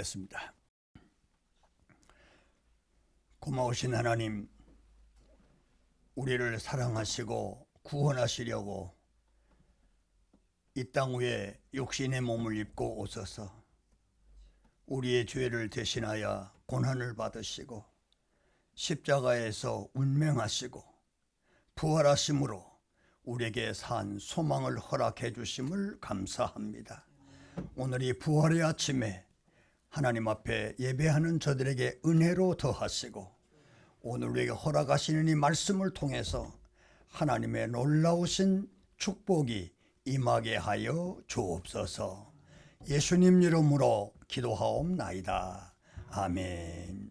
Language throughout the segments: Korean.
기도하겠습니다. 고마우신 하나님, 우리를 사랑하시고 구원하시려고 이 땅 위에 육신의 몸을 입고 오셔서 우리의 죄를 대신하여 고난을 받으시고 십자가에서 운명하시고 부활하심으로 우리에게 산 소망을 허락해 주심을 감사합니다. 오늘 이 부활의 아침에 하나님 앞에 예배하는 저들에게 은혜로 더하시고 오늘 우리에게 허락하시는 이 말씀을 통해서 하나님의 놀라우신 축복이 임하게 하여 주옵소서. 예수님 이름으로 기도하옵나이다. 아멘.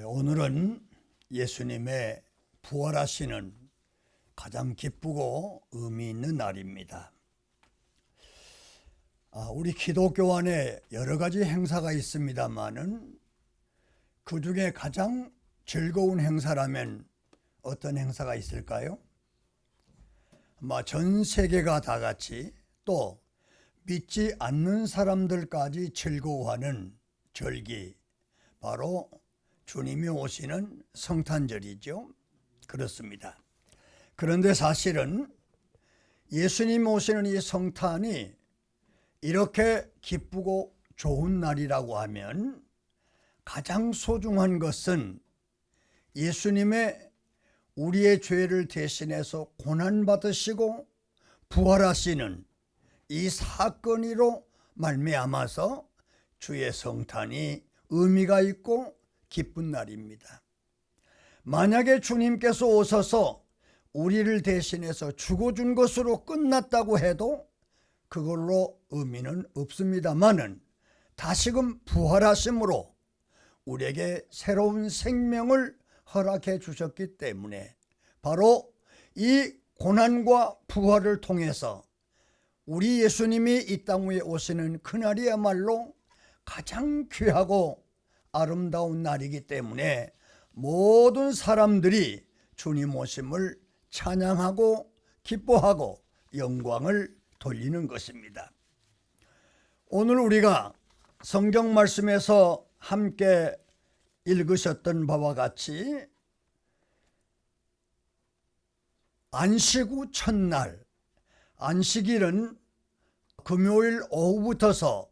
오늘은 예수님의 부활하시는 가장 기쁘고 의미 있는 날입니다. 우리 기독교 안에 여러 가지 행사가 있습니다만은 그 중에 가장 즐거운 행사라면 어떤 행사가 있을까요? 아마 전 세계가 다 같이 또 믿지 않는 사람들까지 즐거워하는 절기, 바로 주님이 오시는 성탄절이죠. 그렇습니다. 그런데 사실은 예수님 오시는 이 성탄이 이렇게 기쁘고 좋은 날이라고 하면 가장 소중한 것은 예수님의 우리의 죄를 대신해서 고난받으시고 부활하시는 이 사건으로 말미암아서 주의 성탄이 의미가 있고 기쁜 날입니다. 만약에 주님께서 오셔서 우리를 대신해서 죽어준 것으로 끝났다고 해도 그걸로 의미는 없습니다만은 다시금 부활하심으로 우리에게 새로운 생명을 허락해 주셨기 때문에 바로 이 고난과 부활을 통해서 우리 예수님이 이 땅 위에 오시는 그날이야말로 가장 귀하고 아름다운 날이기 때문에 모든 사람들이 주님 오심을 찬양하고 기뻐하고 영광을 돌리는 것입니다. 오늘 우리가 성경 말씀에서 함께 읽으셨던 바와 같이 안식 후 첫날, 안식일은 금요일 오후부터서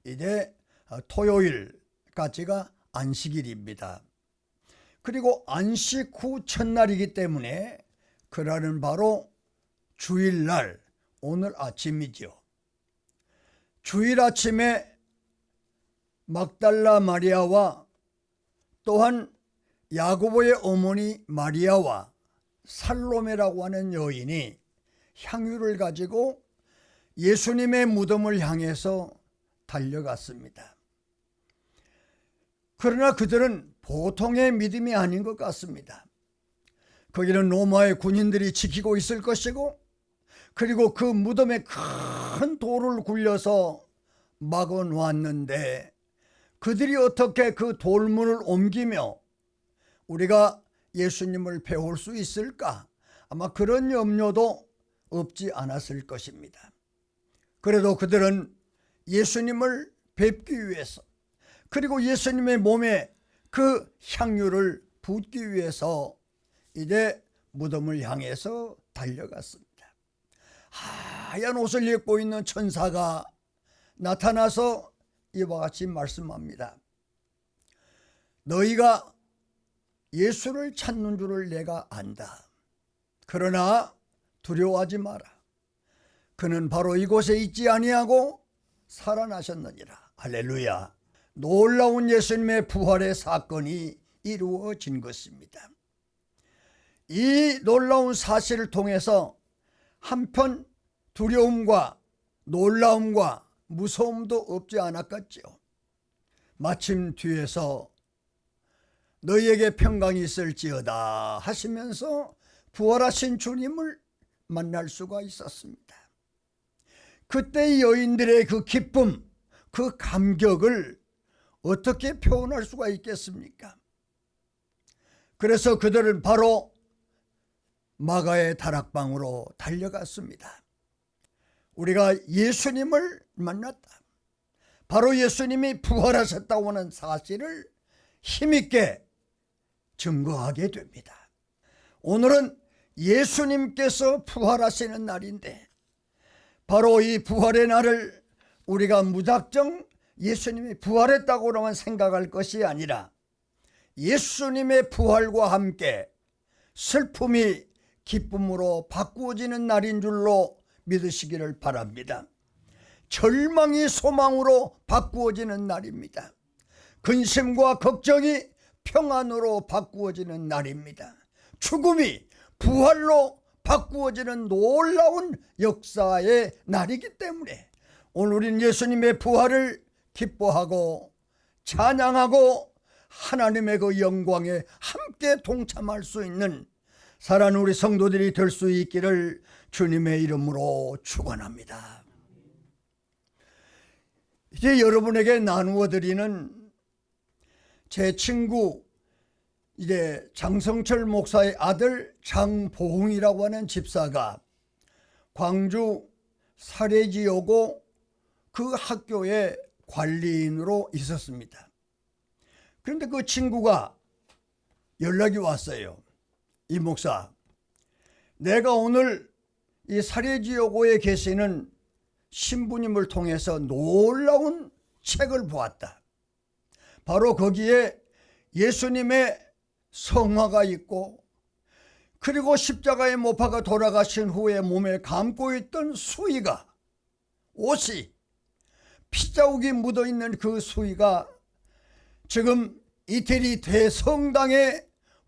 이제 토요일까지가 안식일입니다. 그리고 안식 후 첫날이기 때문에 그날은 바로 주일날, 오늘 아침이죠. 주일 아침에 막달라 마리아와 또한 야고보의 어머니 마리아와 살로메라고 하는 여인이 향유를 가지고 예수님의 무덤을 향해서 달려갔습니다. 그러나 그들은 보통의 믿음이 아닌 것 같습니다. 거기는 로마의 군인들이 지키고 있을 것이고 그리고 그 무덤에 큰 돌을 굴려서 막아 놓았는데 그들이 어떻게 그 돌문을 옮기며 우리가 예수님을 배울 수 있을까? 아마 그런 염려도 없지 않았을 것입니다. 그래도 그들은 예수님을 뵙기 위해서 그리고 예수님의 몸에 그 향유를 붓기 위해서 이제 무덤을 향해서 달려갔습니다. 하얀 옷을 입고 있는 천사가 나타나서 이와 같이 말씀합니다. 너희가 예수를 찾는 줄을 내가 안다. 그러나 두려워하지 마라. 그는 바로 이곳에 있지 아니하고 살아나셨느니라. 할렐루야. 놀라운 예수님의 부활의 사건이 이루어진 것입니다. 이 놀라운 사실을 통해서 한편 두려움과 놀라움과 무서움도 없지 않았겠지요. 마침 뒤에서 너희에게 평강이 있을지어다 하시면서 부활하신 주님을 만날 수가 있었습니다. 그때 여인들의 그 기쁨, 그 감격을 어떻게 표현할 수가 있겠습니까? 그래서 그들은 바로 마가의 다락방으로 달려갔습니다. 우리가 예수님을 만났다. 바로 예수님이 부활하셨다고 하는 사실을 힘있게 증거하게 됩니다. 오늘은 예수님께서 부활하시는 날인데 바로 이 부활의 날을 우리가 무작정 예수님이 부활했다고만 생각할 것이 아니라 예수님의 부활과 함께 슬픔이 기쁨으로 바꾸어지는 날인 줄로 믿으시기를 바랍니다. 절망이 소망으로 바꾸어지는 날입니다. 근심과 걱정이 평안으로 바꾸어지는 날입니다. 죽음이 부활로 바꾸어지는 놀라운 역사의 날이기 때문에 오늘 우리는 예수님의 부활을 기뻐하고 찬양하고 하나님의 그 영광에 함께 동참할 수 있는 사랑하는 우리 성도들이 될 수 있기를 주님의 이름으로 축원합니다. 이제 여러분에게 나누어 드리는 제 친구 이제 장성철 목사의 아들 장보흥이라고 하는 집사가 광주 사례지여고 그 학교의 관리인으로 있었습니다. 그런데 그 친구가 연락이 왔어요. 이 목사, 내가 오늘 이 사례지여고에 계시는 신부님을 통해서 놀라운 책을 보았다. 바로 거기에 예수님의 성화가 있고 그리고 십자가에 못 박아 돌아가신 후에 몸에 감고 있던 수의가 옷이 피자국이 묻어있는 그 수의가 지금 이태리 대성당에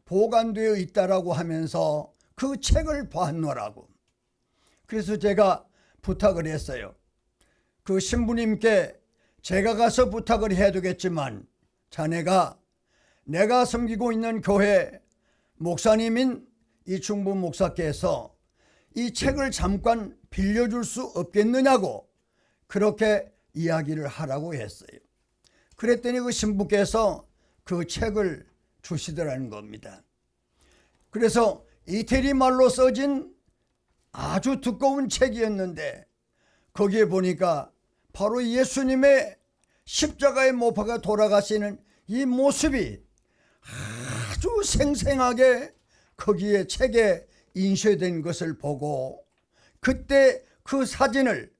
보관되어 있다라고 하면서 그 책을 봤노라고. 그래서 제가 부탁을 했어요. 그 신부님께 제가 가서 부탁을 해야 되겠지만 자네가 내가 섬기고 있는 교회 목사님인 이충부 목사께서 이 책을 잠깐 빌려줄 수 없겠느냐고 그렇게 이야기를 하라고 했어요. 그랬더니 그 신부께서 그 책을 주시더라는 겁니다. 그래서 이태리 말로 써진 아주 두꺼운 책이었는데 거기에 보니까 바로 예수님의 십자가에 못 박아 돌아가시는 이 모습이 아주 생생하게 거기에 책에 인쇄된 것을 보고 그때 그 사진을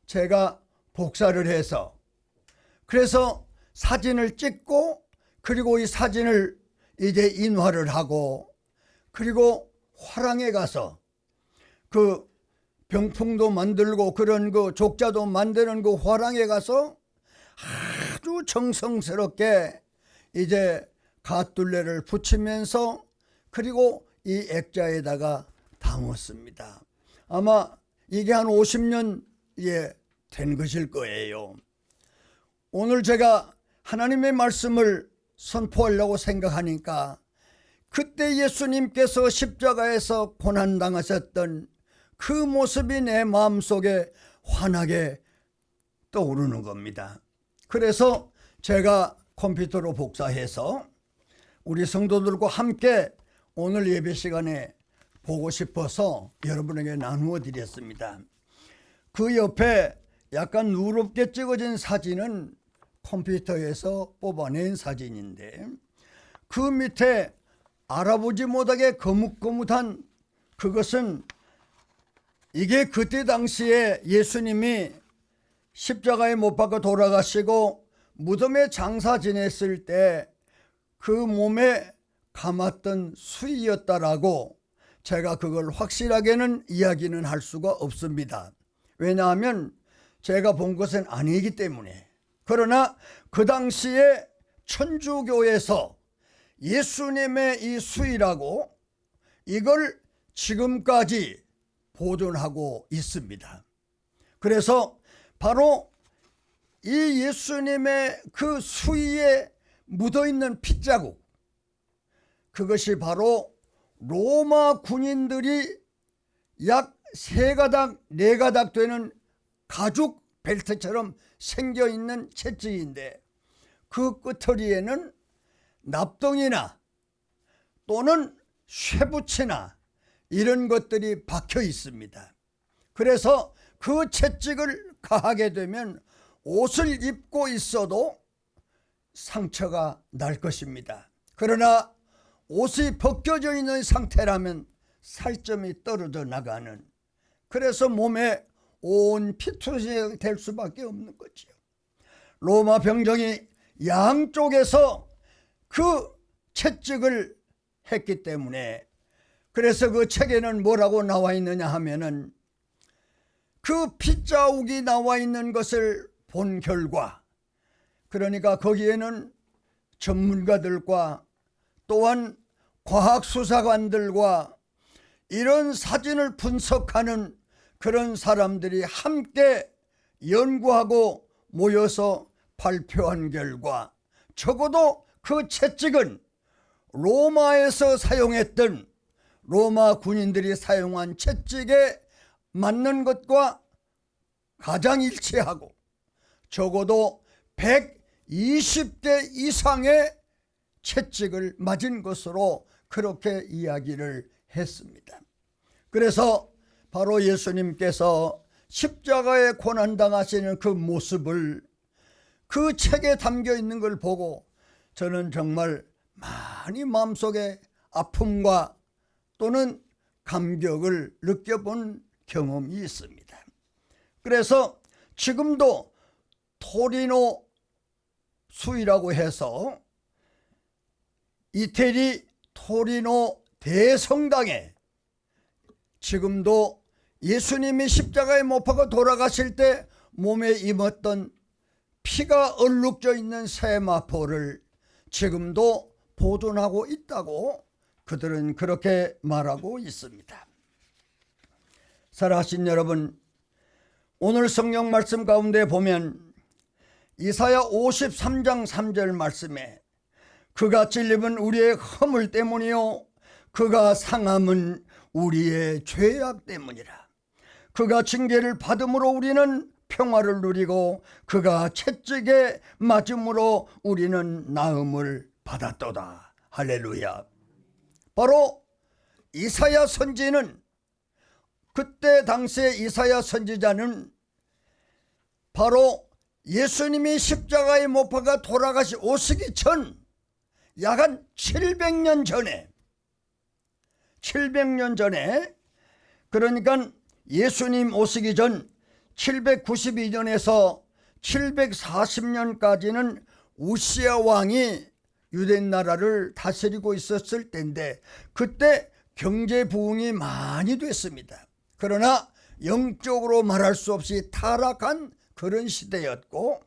제가 복사를 해서 그래서 사진을 찍고 그리고 이 사진을 이제 인화를 하고 그리고 화랑에 가서 그 병풍도 만들고 그런 그 족자도 만드는 그 화랑에 가서 아주 정성스럽게 이제 갓둘레를 붙이면서 그리고 이 액자에다가 담았습니다. 아마 이게 한 50년 된 것일 거예요. 오늘 제가 하나님의 말씀을 선포하려고 생각하니까 그때 예수님께서 십자가에서 고난당하셨던 그 모습이 내 마음속에 환하게 떠오르는 겁니다. 그래서 제가 컴퓨터로 복사해서 우리 성도들과 함께 오늘 예배 시간에 보고 싶어서 여러분에게 나누어 드렸습니다. 그 옆에 약간 누렇게 찍어진 사진은 컴퓨터에서 뽑아낸 사진인데 그 밑에 알아보지 못하게 거뭇거뭇한 그것은 이게 그때 당시에 예수님이 십자가에 못 박아 돌아가시고 무덤에 장사 지냈을 때 그 몸에 감았던 수의였다라고 제가 그걸 확실하게는 이야기는 할 수가 없습니다. 왜냐하면 제가 본 것은 아니기 때문에. 그러나 그 당시에 천주교에서 예수님의 이 수의라고 이걸 지금까지 보존하고 있습니다. 그래서 바로 이 예수님의 그 수의에 묻어있는 핏자국, 그것이 바로 로마 군인들이 약 3가닥, 4가닥 되는 가죽 벨트처럼 생겨있는 채찍인데 그 끄트리에는 납덩이나 또는 쇠붙이나 이런 것들이 박혀 있습니다. 그래서 그 채찍을 가하게 되면 옷을 입고 있어도 상처가 날 것입니다. 그러나 옷이 벗겨져 있는 상태라면 살점이 떨어져 나가는, 그래서 몸에 온 피투성이가 될 수밖에 없는 거지요. 로마 병정이 양쪽에서 그 채찍을 했기 때문에, 그래서 그 책에는 뭐라고 나와 있느냐 하면은, 그 핏자국이 나와 있는 것을 본 결과, 그러니까 거기에는 전문가들과 또한 과학수사관들과 이런 사진을 분석하는 그런 사람들이 함께 연구하고 모여서 발표한 결과, 적어도 그 채찍은 로마에서 사용했던, 로마 군인들이 사용한 채찍에 맞는 것과 가장 일치하고 적어도 120대 이상의 채찍을 맞은 것으로 그렇게 이야기를 했습니다. 그래서 바로 예수님께서 십자가에 고난당하시는 그 모습을 그 책에 담겨 있는 걸 보고 저는 정말 많이 마음속에 아픔과 또는 감격을 느껴본 경험이 있습니다. 그래서 지금도 토리노 수이라고 해서 이태리 토리노 대성당에 지금도 예수님이 십자가에 못 박아 돌아가실 때 몸에 입었던 피가 얼룩져 있는 세마포를 지금도 보존하고 있다고 그들은 그렇게 말하고 있습니다. 사랑하신 여러분, 오늘 성경 말씀 가운데 보면 이사야 53장 3절 말씀에 그가 찔림은 우리의 허물 때문이요 그가 상함은 우리의 죄악 때문이라. 그가 징계를 받음으로 우리는 평화를 누리고 그가 채찍에 맞음으로 우리는 나음을 받았도다. 할렐루야. 바로 이사야 선지는, 그때 당시에 이사야 선지자는 바로 예수님이 십자가에 못 박아 오시기 전 약 한 700년 전에, 그러니까 예수님 오시기 전 792년에서 740년까지는 우시야 왕이 유대 나라를 다스리고 있었을 때인데, 그때 경제 부흥이 많이 됐습니다. 그러나 영적으로 말할 수 없이 타락한 그런 시대였고,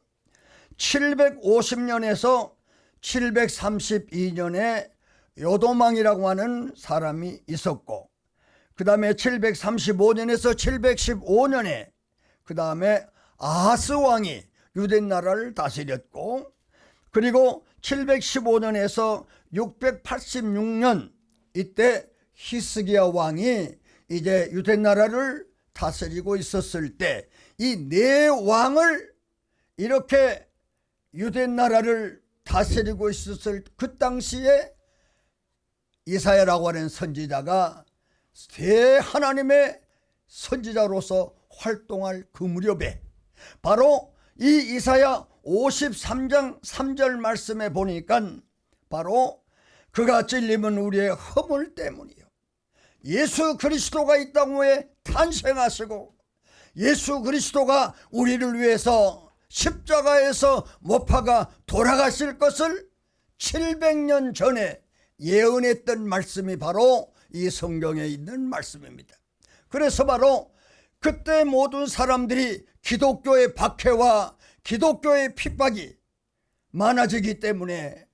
750년에서 732년에 요도망이라고 하는 사람이 있었고, 그 다음에 735년에서 715년에 그 다음에 아하스 왕이 유대 나라를 다스렸고, 그리고 715년에서 686년 이때 히스기야 왕이 이제 유대 나라를 다스리고 있었을 때, 이 네 왕을 이렇게 유대 나라를 다스리고 있었을 그 당시에 이사야라고 하는 선지자가 대하나님의 선지자로서 활동할 그 무렵에, 바로 이 이사야 53장 3절 말씀에 보니까 바로 그가 찔림은 우리의 허물 때문이요 예수 그리스도가 이 땅에 탄생하시고 예수 그리스도가 우리를 위해서 십자가에서 못 박아 돌아가실 것을 700년 전에 예언했던 말씀이 바로 이 성경에 있는 말씀입니다. 그래서 바로 그때 모든 사람들이 기독교의 박해와 기독교의 핍박이 많아지기 때문에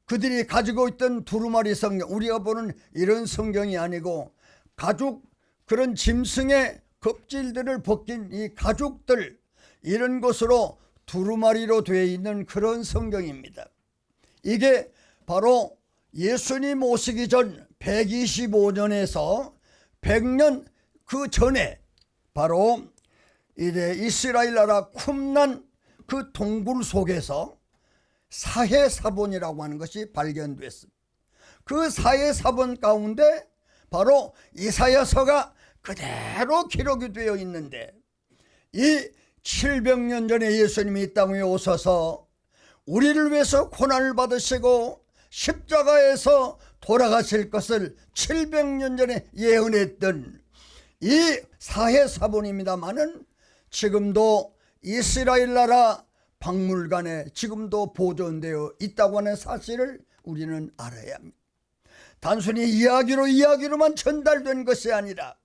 그들이 가지고 있던 두루마리 성경, 우리가 보는 이런 성경이 아니고 가죽, 그런 짐승의 겁질들을 벗긴 이 가죽들, 이런 것으로 두루마리로 되어 있는 그런 성경입니다. 이게 바로 예수님 오시기 전 125년에서 100년 그 전에 바로 이제 이스라엘 나라 쿰난 그 동굴 속에서 사해사본이라고 하는 것이 발견됐습니다. 그 사해사본 가운데 바로 이사야서가 그대로 기록이 되어 있는데, 이 700년 전에 예수님이 이 땅에 오셔서 우리를 위해서 고난을 받으시고 십자가에서 돌아가실 것을 700년 전에 예언했던 이 사해사본입니다마는 지금도 이스라엘 나라 박물관에 지금도 보존되어 있다고 하는 사실을 우리는 알아야 합니다. 단순히 이야기로만 전달된 것이 아니라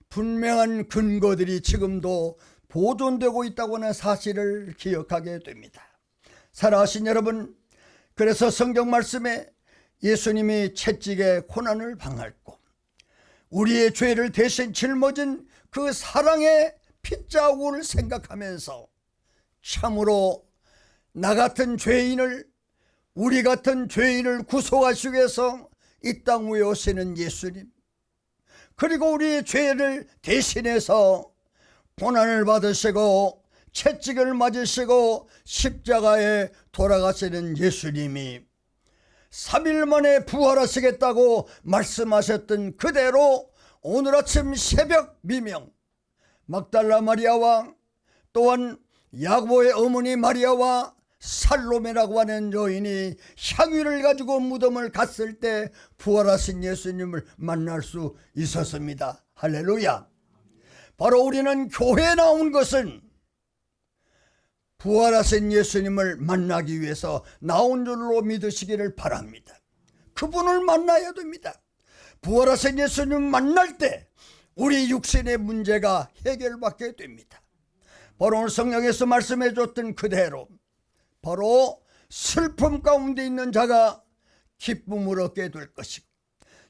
분명한 근거들이 지금도 보존되고 있다고 하는 사실을 기억하게 됩니다. 사랑하신 여러분, 그래서 성경 말씀에 예수님이 채찍에 고난을 당했고 우리의 죄를 대신 짊어진 그 사랑의 핏자국을 생각하면서 참으로 나 같은 죄인을, 우리 같은 죄인을 구속하시기 위해서 이 땅 위에 오시는 예수님, 그리고 우리의 죄를 대신해서 고난을 받으시고 채찍을 맞으시고 십자가에 돌아가시는 예수님이 3일 만에 부활하시겠다고 말씀하셨던 그대로 오늘 아침 새벽 미명 막달라 마리아와 또한 야고보의 어머니 마리아와 살로메라고 하는 여인이 향유를 가지고 무덤을 갔을 때 부활하신 예수님을 만날 수 있었습니다. 할렐루야. 바로 우리는 교회에 나온 것은 부활하신 예수님을 만나기 위해서 나온 줄로 믿으시기를 바랍니다. 그분을 만나야 됩니다. 부활하신 예수님을 만날 때 우리 육신의 문제가 해결받게 됩니다. 바로 오늘 성경에서 말씀해 줬던 그대로 바로 슬픔 가운데 있는 자가 기쁨을 얻게 될 것이고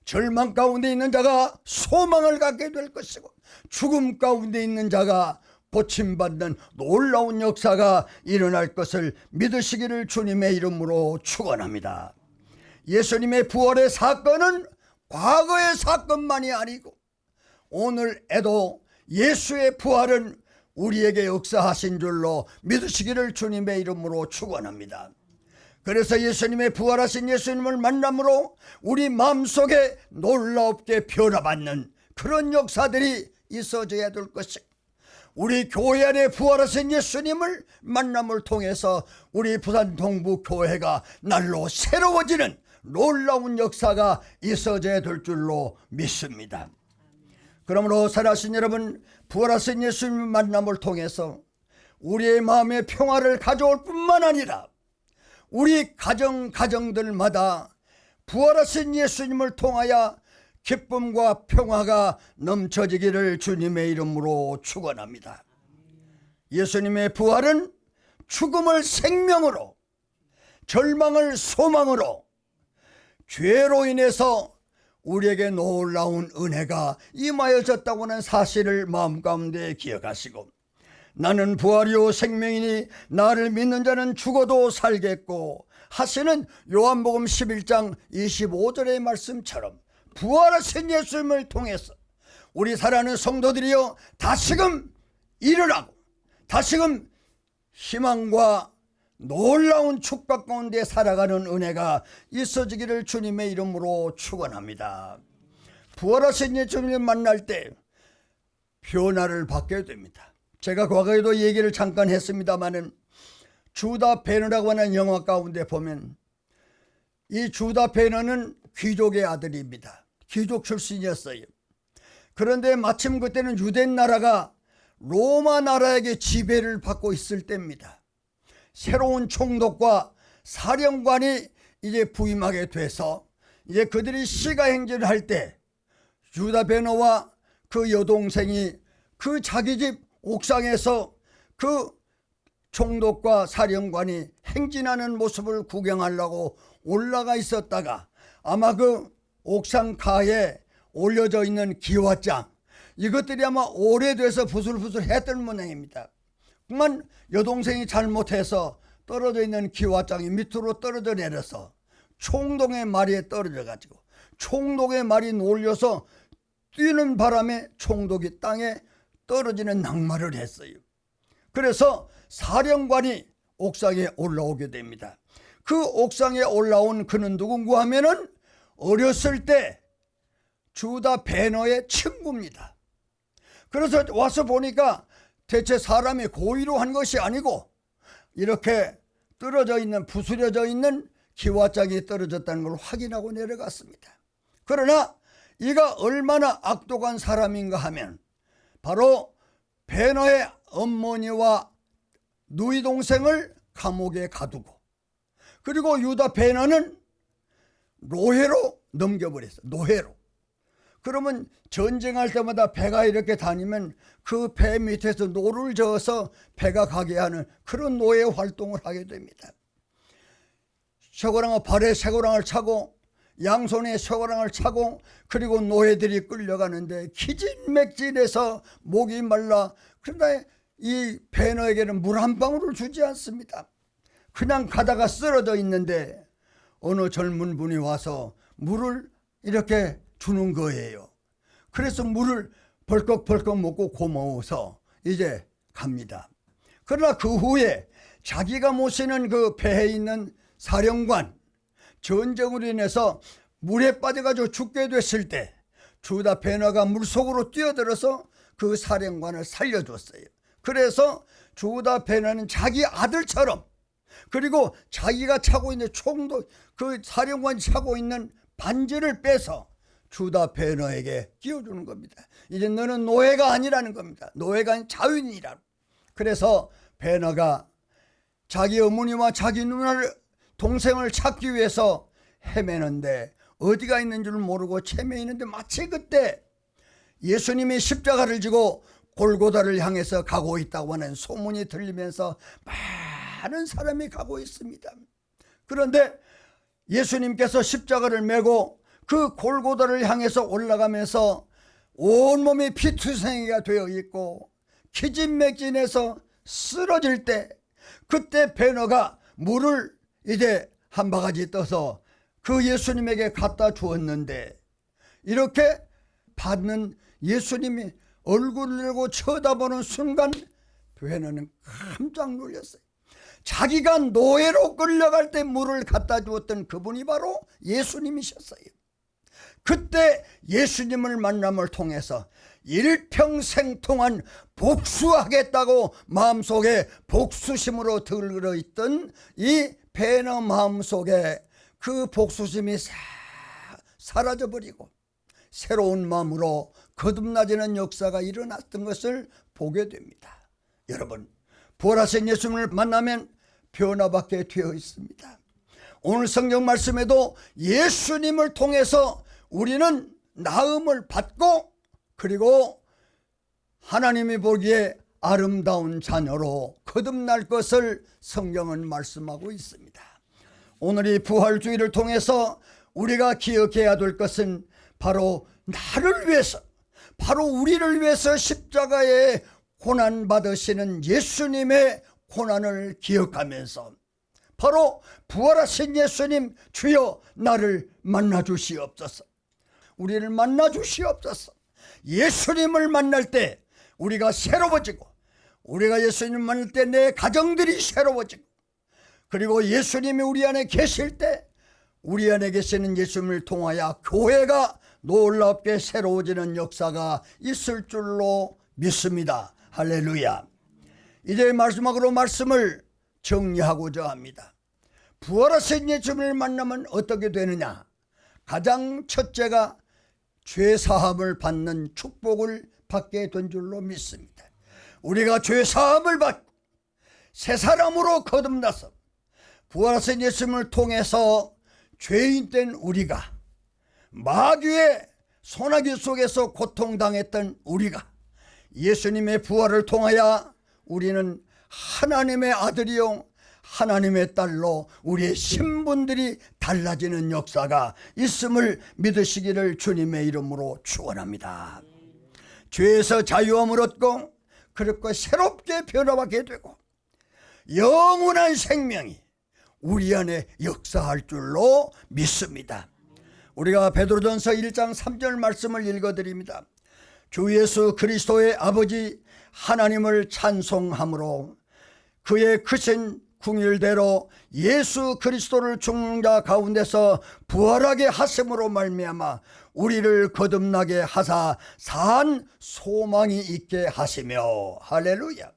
절망 가운데 있는 자가 소망을 갖게 될 것이고 죽음 가운데 있는 자가 고침받는 놀라운 역사가 일어날 것을 믿으시기를 주님의 이름으로 축원합니다. 예수님의 부활의 사건은 과거의 사건만이 아니고 오늘에도 예수의 부활은 우리에게 역사하신 줄로 믿으시기를 주님의 이름으로 축원합니다. 그래서 예수님의 부활하신 예수님을 만남으로 우리 마음속에 놀랍게 변화받는 그런 역사들이 있어져야 될 것이고 우리 교회 안에 부활하신 예수님을 만남을 통해서 우리 부산 동부교회가 날로 새로워지는 놀라운 역사가 있어져야 될 줄로 믿습니다. 그러므로 살아신 여러분, 부활하신 예수님 만남을 통해서 우리의 마음의 평화를 가져올 뿐만 아니라 우리 가정들마다 부활하신 예수님을 통하여 기쁨과 평화가 넘쳐지기를 주님의 이름으로 축원합니다. 예수님의 부활은 죽음을 생명으로, 절망을 소망으로, 죄로 인해서 우리에게 놀라운 은혜가 임하여졌다고 하는 사실을 마음 가운데 기억하시고 나는 부활이요 생명이니 나를 믿는 자는 죽어도 살겠고 하시는 요한복음 11장 25절의 말씀처럼 부활하신 예수님을 통해서 우리 사랑하는 성도들이여 다시금 일어나고 다시금 희망과 놀라운 축복 가운데 살아가는 은혜가 있어지기를 주님의 이름으로 축원합니다. 부활하신 예수님을 만날 때 변화를 받게 됩니다. 제가 과거에도 얘기를 잠깐 했습니다마는 주다 베너라고 하는 영화 가운데 보면 이 주다 베너는 귀족의 아들입니다. 귀족 출신이었어요. 그런데 마침 그때는 유대 나라가 로마 나라에게 지배를 받고 있을 때입니다. 새로운 총독과 사령관이 이제 부임하게 돼서 이제 그들이 시가 행진을 할 때 유다 베너와 그 여동생이 그 자기 집 옥상에서 그 총독과 사령관이 행진하는 모습을 구경하려고 올라가 있었다가 아마 그 옥상 가에 올려져 있는 기와장 이것들이 아마 오래돼서 부슬부슬했던 모양입니다. 그만 여동생이 잘못해서 떨어져 있는 기와장이 밑으로 떨어져 내려서 총독의 말에 떨어져 가지고 총독의 말이 놀려서 뛰는 바람에 총독이 땅에 떨어지는 낙마를 했어요. 그래서 사령관이 옥상에 올라오게 됩니다. 그 옥상에 올라온 그는 누군가 하면은 어렸을 때 주다 베너의 친구입니다. 그래서 와서 보니까 대체 사람이 고의로 한 것이 아니고 이렇게 떨어져 있는, 부스려져 있는 기와장이 떨어졌다는 걸 확인하고 내려갔습니다. 그러나 이가 얼마나 악독한 사람인가 하면 바로 베너의 어머니와 누이 동생을 감옥에 가두고, 그리고 유다 베너는 노예로 넘겨버렸어요. 노예로. 그러면 전쟁할 때마다 배가 이렇게 다니면 그 배 밑에서 노를 저어서 배가 가게 하는 그런 노예 활동을 하게 됩니다. 쇠고랑을, 발에 쇠고랑을 차고 양손에 쇠고랑을 차고, 그리고 노예들이 끌려가는데 기진맥진해서 목이 말라. 그러나 이 베너에게는 물 한 방울을 주지 않습니다. 그냥 가다가 쓰러져 있는데 어느 젊은 분이 와서 물을 이렇게 주는 거예요. 그래서 물을 벌컥벌컥 먹고 고마워서 이제 갑니다. 그러나 그 후에 자기가 모시는 그 배에 있는 사령관, 전쟁으로 인해서 물에 빠져가지고 죽게 됐을 때 주다 베너가 물속으로 뛰어들어서 그 사령관을 살려줬어요. 그래서 주다 베너는 자기 아들처럼, 그리고 자기가 차고 있는 총도, 그 사령관이 차고 있는 반지를 빼서 주다 베너에게 끼워주는 겁니다. 이제 너는 노예가 아니라는 겁니다. 노예가 아닌 자유인이라. 그래서 베너가 자기 어머니와 자기 누나를, 동생을 찾기 위해서 헤매는데 어디가 있는 줄 모르고 헤매 있는데, 마치 그때 예수님이 십자가를 지고 골고다를 향해서 가고 있다고 하는 소문이 들리면서 많은 사람이 가고 있습니다. 그런데 예수님께서 십자가를 메고 그 골고다를 향해서 올라가면서 온몸이 피투성이가 되어 있고 기진맥진해서 쓰러질 때, 그때 베너가 물을 이제 한 바가지 떠서 그 예수님에게 갖다 주었는데, 이렇게 받는 예수님이 얼굴을 내고 쳐다보는 순간 베너는 깜짝 놀랐어요. 자기가 노예로 끌려갈 때 물을 갖다 주었던 그분이 바로 예수님이셨어요. 그때 예수님을 만남을 통해서 일평생 동안 복수하겠다고 마음속에 복수심으로 들어있던 이 베너 마음속에 그 복수심이 싹 사라져버리고 새로운 마음으로 거듭나지는 역사가 일어났던 것을 보게 됩니다. 여러분, 부활하신 예수님을 만나면 변화받게 되어 있습니다. 오늘 성경 말씀에도 예수님을 통해서 우리는 나음을 받고, 그리고 하나님이 보기에 아름다운 자녀로 거듭날 것을 성경은 말씀하고 있습니다. 오늘 이 부활주의를 통해서 우리가 기억해야 될 것은 바로 나를 위해서, 바로 우리를 위해서 십자가에 고난 받으시는 예수님의 고난을 기억하면서 바로 부활하신 예수님, 주여 나를 만나 주시옵소서, 우리를 만나 주시옵소서. 예수님을 만날 때 우리가 새로워지고, 우리가 예수님을 만날 때 내 가정들이 새로워지고, 그리고 예수님이 우리 안에 계실 때 우리 안에 계시는 예수님을 통하여 교회가 놀랍게 새로워지는 역사가 있을 줄로 믿습니다. 할렐루야. 이제 마지막으로 말씀을 정리하고자 합니다. 부활하신 예수님을 만나면 어떻게 되느냐? 가장 첫째가 죄사함을 받는 축복을 받게 된 줄로 믿습니다. 우리가 죄사함을 받고 새 사람으로 거듭나서 부활하신 예수님을 통해서 죄인된 우리가, 마귀의 소나기 속에서 고통당했던 우리가 예수님의 부활을 통하여 우리는 하나님의 아들이요 하나님의 딸로 우리의 신분들이 달라지는 역사가 있음을 믿으시기를 주님의 이름으로 축원합니다. 죄에서 자유함을 얻고, 그렇고 새롭게 변화하게 되고 영원한 생명이 우리 안에 역사할 줄로 믿습니다. 우리가 베드로전서 1장 3절 말씀을 읽어드립니다. 주 예수 그리스도의 아버지 하나님을 찬송함으로 그의 크신 궁일대로 예수 그리스도를 죽는 자 가운데서 부활하게 하심으로 말미암아 우리를 거듭나게 하사 산 소망이 있게 하시며, 할렐루야.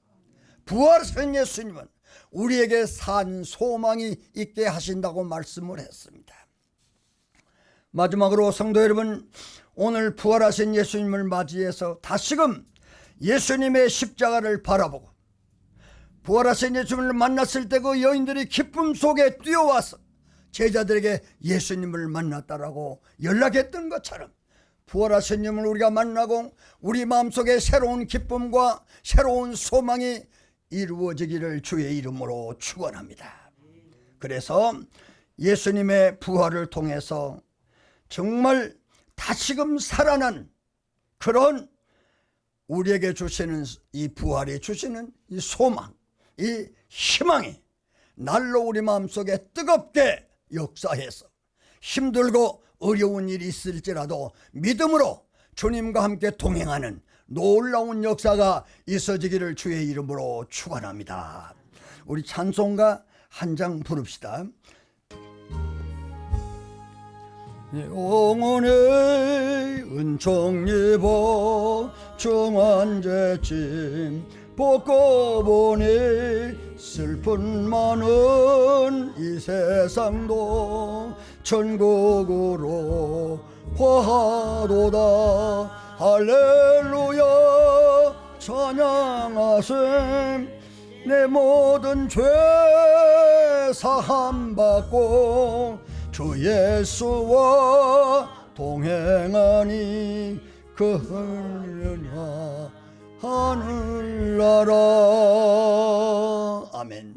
부활하신 예수님은 우리에게 산 소망이 있게 하신다고 말씀을 했습니다. 마지막으로 성도 여러분, 오늘 부활하신 예수님을 맞이해서 다시금 예수님의 십자가를 바라보고 부활하신 예수님을 만났을 때 그 여인들이 기쁨 속에 뛰어와서 제자들에게 예수님을 만났다라고 연락했던 것처럼 부활하신 예수님을 우리가 만나고 우리 마음속에 새로운 기쁨과 새로운 소망이 이루어지기를 주의 이름으로 축원합니다. 그래서 예수님의 부활을 통해서 정말 다시금 살아난 그런 우리에게 주시는 이 부활이 주시는 이 소망, 이 희망이 날로 우리 마음속에 뜨겁게 역사해서 힘들고 어려운 일이 있을지라도 믿음으로 주님과 함께 동행하는 놀라운 역사가 있어지기를 주의 이름으로 축원합니다. 우리 찬송가 한 장 부릅시다. 영혼의 은총 입어 중환제짐 벗고 보니 슬픈 많은 이 세상도 천국으로 화하도다. 할렐루야 찬양하심. 내 모든 죄 사함받고 주 예수와 동행하니 그 흘려나 하늘나라. 아멘.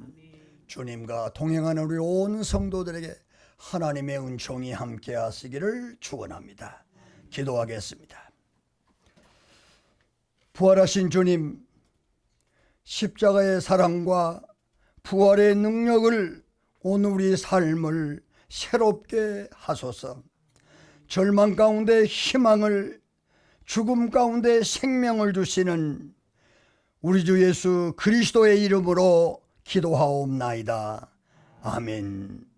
주님과 동행하는 우리 온 성도들에게 하나님의 은총이 함께 하시기를 축원합니다. 기도하겠습니다. 부활하신 주님, 십자가의 사랑과 부활의 능력을 오늘 우리 삶을 새롭게 하소서. 절망 가운데 희망을, 죽음 가운데 생명을 주시는 우리 주 예수 그리스도의 이름으로 기도하옵나이다. 아멘.